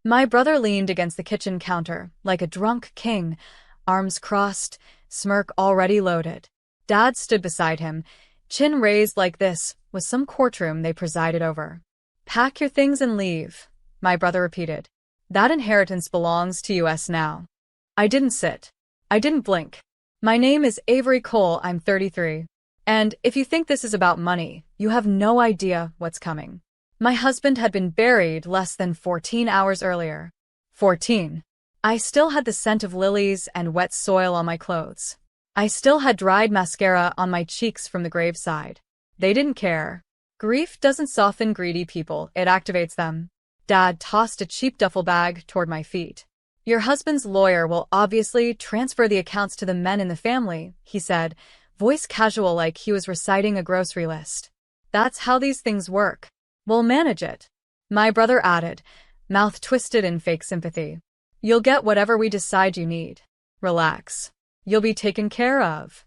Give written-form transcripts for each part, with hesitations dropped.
My brother leaned against the kitchen counter, like a drunk king, arms crossed, smirk already loaded. Dad stood beside him, chin raised like this was some courtroom they presided over. Pack your things and leave, my brother repeated. That inheritance belongs to us now. I didn't sit. I didn't blink. My name is Avery Cole, I'm 33. And if you think this is about money, you have no idea what's coming. My husband had been buried less than 14 hours earlier. 14. I still had the scent of lilies and wet soil on my clothes. I still had dried mascara on my cheeks from the graveside. They didn't care. Grief doesn't soften greedy people, it activates them. Dad tossed a cheap duffel bag toward my feet. Your husband's lawyer will obviously transfer the accounts to the men in the family, he said, voice casual like he was reciting a grocery list. That's how these things work. We'll manage it. My brother added, mouth twisted in fake sympathy. You'll get whatever we decide you need. Relax. You'll be taken care of.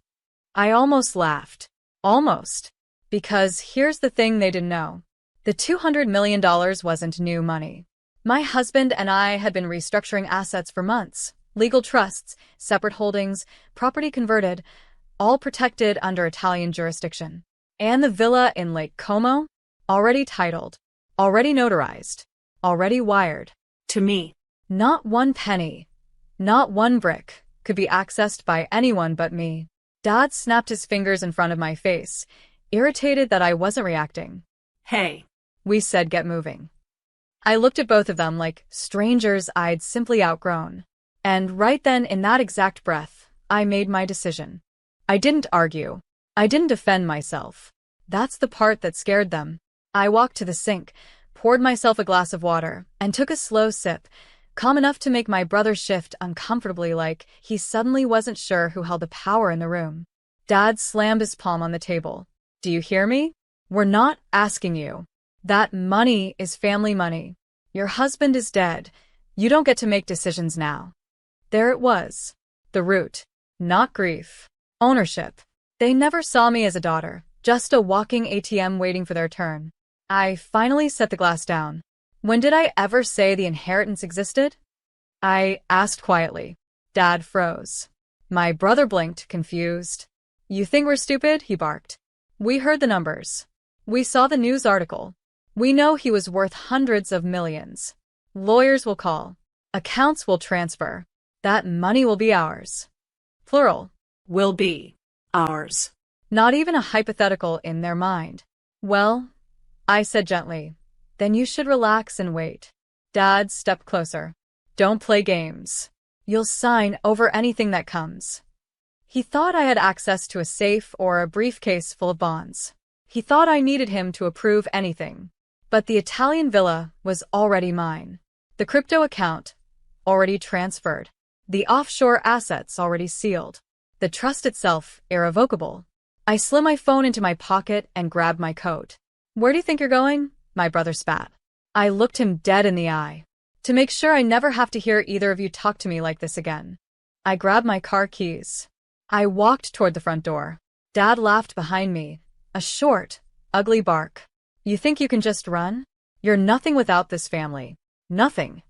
I almost laughed. Almost. Because here's the thing they didn't know. The $200 million wasn't new money. My husband and I had been restructuring assets for months. Legal trusts, separate holdings, property converted, all protected under Italian jurisdiction. And the villa in Lake Como? Already titled. Already notarized. Already wired. To me. Not one penny. Not one brick could be accessed by anyone but me. Dad snapped his fingers in front of my face, irritated that I wasn't reacting. Hey. We said get moving. I looked at both of them like strangers I'd simply outgrown. And right then, in that exact breath, I made my decision. I didn't argue. I didn't defend myself. That's the part that scared them. I walked to the sink, poured myself a glass of water, and took a slow sip, calm enough to make my brother shift uncomfortably like he suddenly wasn't sure who held the power in the room. Dad slammed his palm on the table. Do you hear me? We're not asking you. That money is family money. Your husband is dead. You don't get to make decisions now. There it was. The root. Not grief. Ownership. They never saw me as a daughter, just a walking ATM waiting for their turn. I finally set the glass down. When did I ever say the inheritance existed? I asked quietly. Dad froze. My brother blinked, confused. You think we're stupid? He barked. We heard the numbers. We saw the news article. We know he was worth hundreds of millions. Lawyers will call. Accounts will transfer. That money will be ours. Plural. Will be. Ours. Not even a hypothetical in their mind. Well, I said gently, then you should relax and wait. Dad stepped closer. Don't play games. You'll sign over anything that comes. He thought I had access to a safe or a briefcase full of bonds. He thought I needed him to approve anything. But the Italian villa was already mine. The crypto account, already transferred. The offshore assets already sealed. The trust itself, irrevocable. I slid my phone into my pocket and grabbed my coat. Where do you think you're going? My brother spat. I looked him dead in the eye. To make sure I never have to hear either of you talk to me like this again. I grabbed my car keys. I walked toward the front door. Dad laughed behind me. A short, ugly bark. You think you can just run? You're nothing without this family. Nothing.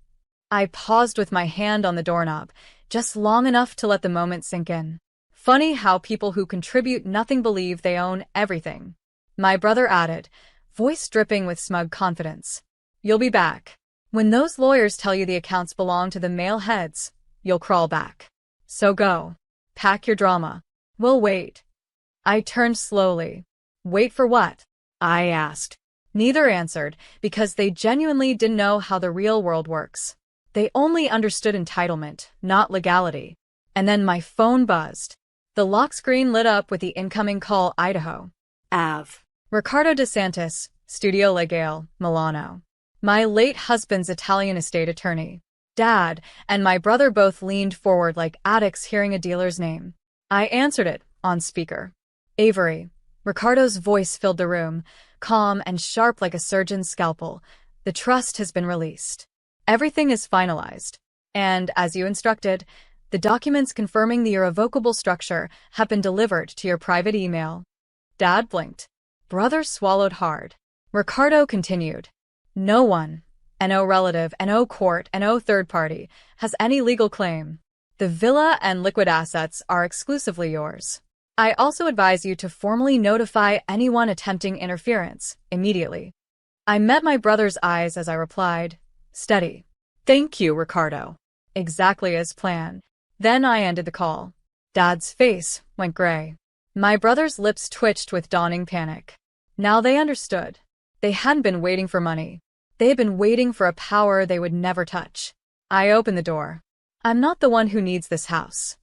I paused with my hand on the doorknob, just long enough to let the moment sink in. Funny how people who contribute nothing believe they own everything. My brother added, voice dripping with smug confidence. You'll be back. When those lawyers tell you the accounts belong to the male heads, you'll crawl back. So go. Pack your drama. We'll wait. I turned slowly. Wait for what? I asked. Neither answered, because they genuinely didn't know how the real world works. They only understood entitlement, not legality. And then my phone buzzed. The lock screen lit up with the incoming call. Idaho. Av. Ricardo DeSantis, Studio Legale, Milano. My late husband's Italian estate attorney. Dad and my brother both leaned forward like addicts hearing a dealer's name. I answered it, on speaker. Avery. Ricardo's voice filled the room, calm and sharp like a surgeon's scalpel. The trust has been released. Everything is finalized. And, as you instructed, the documents confirming the irrevocable structure have been delivered to your private email. Dad blinked. Brother swallowed hard. Ricardo continued. No one, No relative, no court, no third party has any legal claim. The villa and liquid assets are exclusively yours. I also advise you to formally notify anyone attempting interference immediately. I met my brother's eyes as I replied, steady. Thank you, Ricardo. Exactly as planned. Then I ended the call. Dad's face went gray. My brother's lips twitched with dawning panic. Now they understood. They hadn't been waiting for money. They had been waiting for a power they would never touch. I opened the door. I'm not the one who needs this house.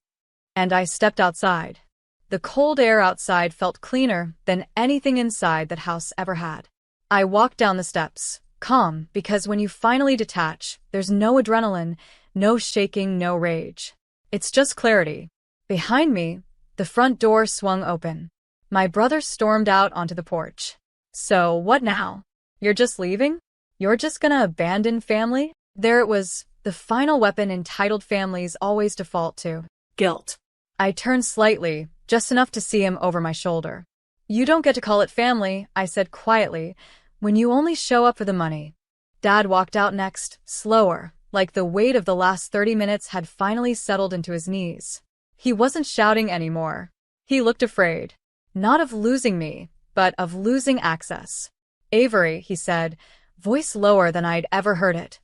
And I stepped outside. The cold air outside felt cleaner than anything inside that house ever had. I walked down the steps, calm, because when you finally detach, there's no adrenaline, no shaking, no rage. It's just clarity. Behind me, the front door swung open. My brother stormed out onto the porch. So, what now? You're just leaving? You're just gonna abandon family? There it was, the final weapon entitled families always default to. Guilt. I turned slightly, just enough to see him over my shoulder. You don't get to call it family, I said quietly, when you only show up for the money. Dad walked out next, slower, like the weight of the last 30 minutes had finally settled into his knees. He wasn't shouting anymore. He looked afraid. Not of losing me, but of losing access. Avery, he said, voice lower than I'd ever heard it.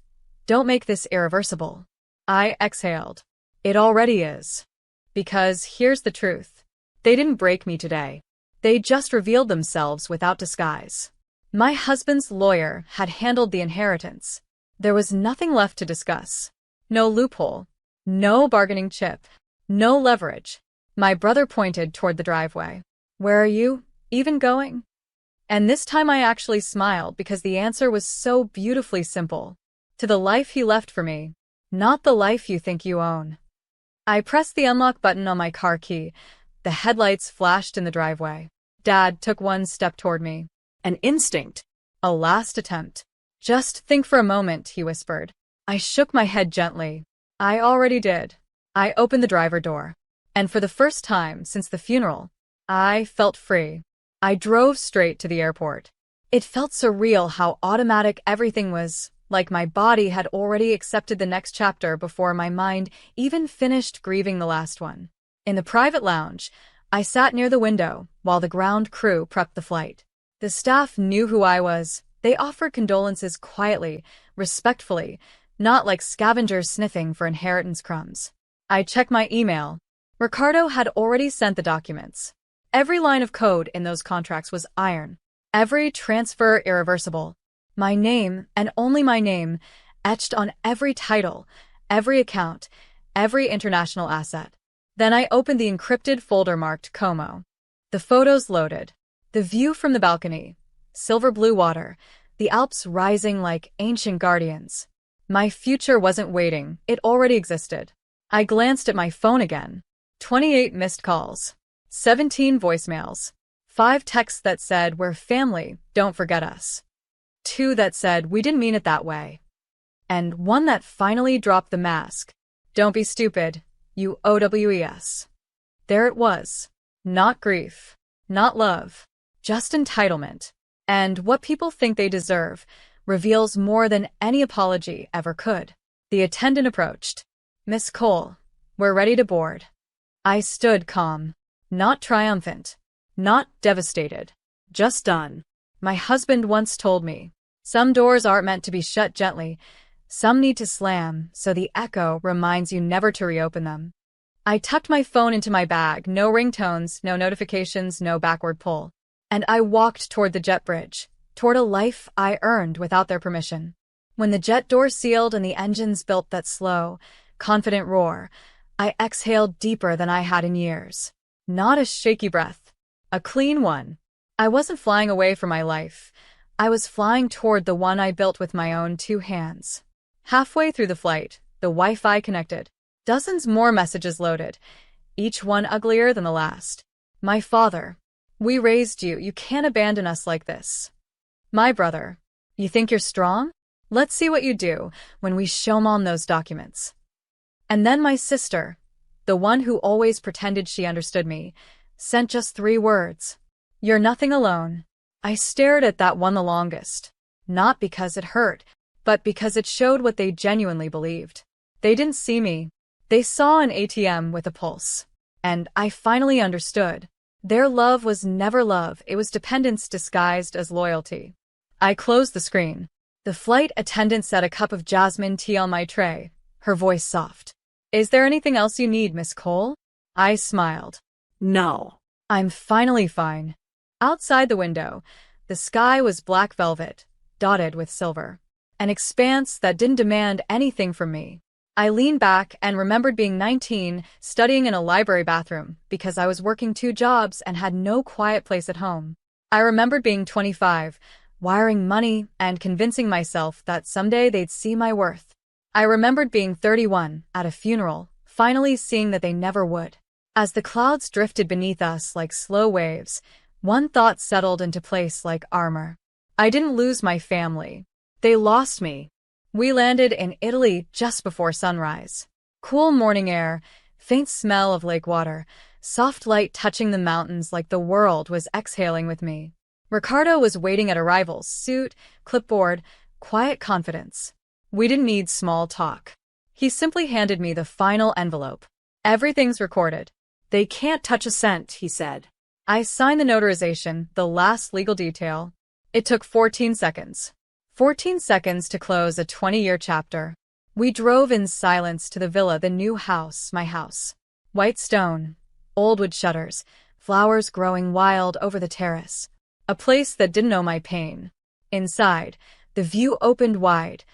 Don't make this irreversible. I exhaled. It already is. Because here's the truth. They didn't break me today. They just revealed themselves without disguise. My husband's lawyer had handled the inheritance. There was nothing left to discuss. No loophole. No bargaining chip. No leverage. My brother pointed toward the driveway. Where are you even going? And this time I actually smiled because the answer was so beautifully simple. To the life he left for me, not the life you think you own. I pressed the unlock button on my car key. The headlights flashed in the driveway. Dad took one step toward me. An instinct. A last attempt. Just think for a moment, he whispered. I shook my head gently. I already did. I opened the driver door. And for the first time since the funeral, I felt free. I drove straight to the airport. It felt surreal how automatic everything was, like my body had already accepted the next chapter before my mind even finished grieving the last one. In the private lounge, I sat near the window while the ground crew prepped the flight. The staff knew who I was. They offered condolences quietly, respectfully, not like scavengers sniffing for inheritance crumbs. I checked my email. Ricardo had already sent the documents. Every line of code in those contracts was iron. Every transfer irreversible. My name, and only my name, etched on every title, every account, every international asset. Then I opened the encrypted folder marked Como. The photos loaded. The view from the balcony. Silver blue water. The Alps rising like ancient guardians. My future wasn't waiting. It already existed. I glanced at my phone again. 28 missed calls. 17 voicemails. 5 texts that said, "We're family, don't forget us." 2 that said, "We didn't mean it that way." And 1 that finally dropped the mask. "Don't be stupid, you OWES." There it was. Not grief. Not love. Just entitlement. And what people think they deserve reveals more than any apology ever could. The attendant approached. "Miss Cole, we're ready to board." I stood calm. Not triumphant. Not devastated. Just done. My husband once told me, some doors aren't meant to be shut gently. Some need to slam, so the echo reminds you never to reopen them. I tucked my phone into my bag, no ringtones, no notifications, no backward pull. And I walked toward the jet bridge, toward a life I earned without their permission. When the jet door sealed and the engines built that slow, confident roar, I exhaled deeper than I had in years. Not a shaky breath. A clean one. I wasn't flying away from my life. I was flying toward the one I built with my own 2 hands. Halfway through the flight, the Wi-Fi connected. Dozens more messages loaded, each one uglier than the last. My father. "We raised you. You can't abandon us like this." My brother. "You think you're strong? Let's see what you do when we show Mom those documents." And then my sister, the one who always pretended she understood me, sent just 3 words. "You're nothing alone." I stared at that one the longest. Not because it hurt, but because it showed what they genuinely believed. They didn't see me. They saw an ATM with a pulse. And I finally understood. Their love was never love, it was dependence disguised as loyalty. I closed the screen. The flight attendant set a cup of jasmine tea on my tray, her voice soft. "Is there anything else you need, Miss Cole?" I smiled. No. "I'm finally fine." Outside the window, the sky was black velvet, dotted with silver. An expanse that didn't demand anything from me. I leaned back and remembered being 19, studying in a library bathroom, because I was working 2 jobs and had no quiet place at home. I remembered being 25, wiring money and convincing myself that someday they'd see my worth. I remembered being 31, at a funeral, finally seeing that they never would. As the clouds drifted beneath us like slow waves, one thought settled into place like armor. I didn't lose my family. They lost me. We landed in Italy just before sunrise. Cool morning air, faint smell of lake water, soft light touching the mountains like the world was exhaling with me. Ricardo was waiting at arrivals, suit, clipboard, quiet confidence. We didn't need small talk. He simply handed me the final envelope. "Everything's recorded. They can't touch a cent," he said. I signed the notarization, the last legal detail. It took 14 seconds. 14 seconds to close a 20-year chapter. We drove in silence to the villa, the new house, my house. White stone, old wood shutters, flowers growing wild over the terrace. A place that didn't know my pain. Inside, the view opened wide,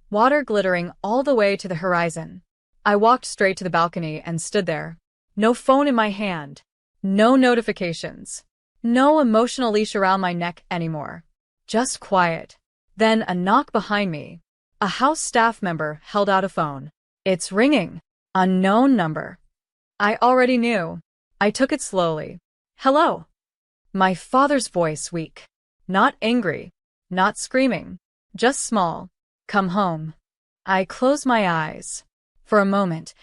water glittering all the way to the horizon. I walked straight to the balcony and stood there. No phone in my hand. No notifications. No emotional leash around my neck anymore. Just quiet. Then a knock behind me. A house staff member held out a phone. "It's ringing." Unknown number. I already knew. I took it slowly. "Hello." My father's voice weak. Not angry. Not screaming. Just small. "Come home." I closed my eyes. For a moment,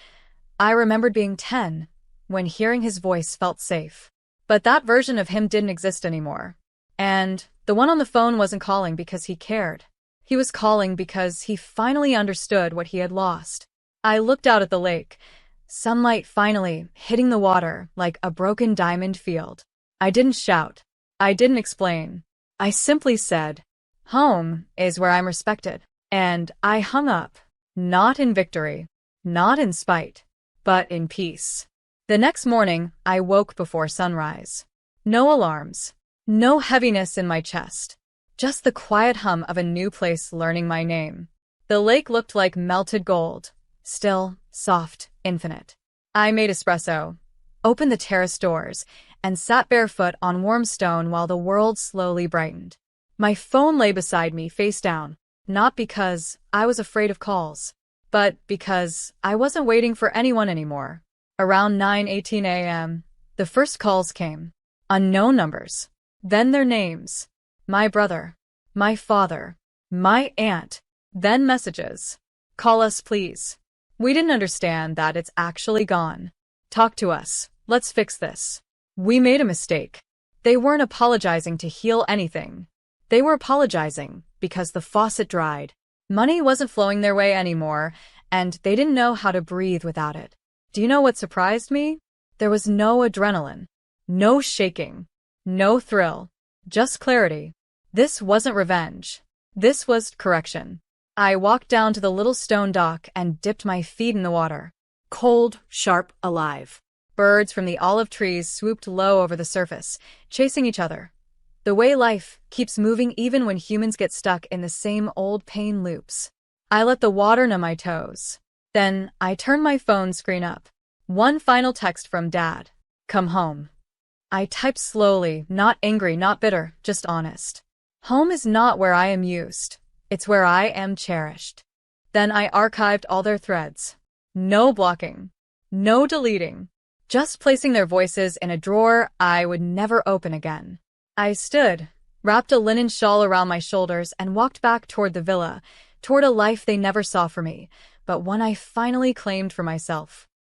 I remembered being 10, when hearing his voice felt safe. But that version of him didn't exist anymore. And the one on the phone wasn't calling because he cared. He was calling because he finally understood what he had lost. I looked out at the lake, sunlight finally hitting the water like a broken diamond field. I didn't shout. I didn't explain. I simply said, "Home is where I'm respected." And I hung up, not in victory, not in spite, but in peace. The next morning, I woke before sunrise. No alarms. No heaviness in my chest. Just the quiet hum of a new place learning my name. The lake looked like melted gold. Still, soft, infinite. I made espresso, opened the terrace doors, and sat barefoot on warm stone while the world slowly brightened. My phone lay beside me face down, not because I was afraid of calls, but because I wasn't waiting for anyone anymore. Around 9:18 a.m., the first calls came. Unknown numbers. Then their names. My brother. My father. My aunt. Then messages. "Call us, please. We didn't understand that it's actually gone. Talk to us. Let's fix this. We made a mistake." They weren't apologizing to heal anything. They were apologizing because the faucet dried. Money wasn't flowing their way anymore, and they didn't know how to breathe without it. Do you know what surprised me? There was no adrenaline. No shaking. No thrill. Just clarity. This wasn't revenge. This was correction. I walked down to the little stone dock and dipped my feet in the water. Cold, sharp, alive. Birds from the olive trees swooped low over the surface, chasing each other. The way life keeps moving even when humans get stuck in the same old pain loops. I let the water numb my toes. Then I turned my phone screen up. One final text from Dad. "Come home." I typed slowly, not angry, not bitter, just honest. Home is not where I am used. It's where I am cherished. Then I archived all their threads. No blocking. No deleting. Just placing their voices in a drawer I would never open again. I stood, wrapped a linen shawl around my shoulders, and walked back toward the villa, toward a life they never saw for me, but one I finally claimed for myself.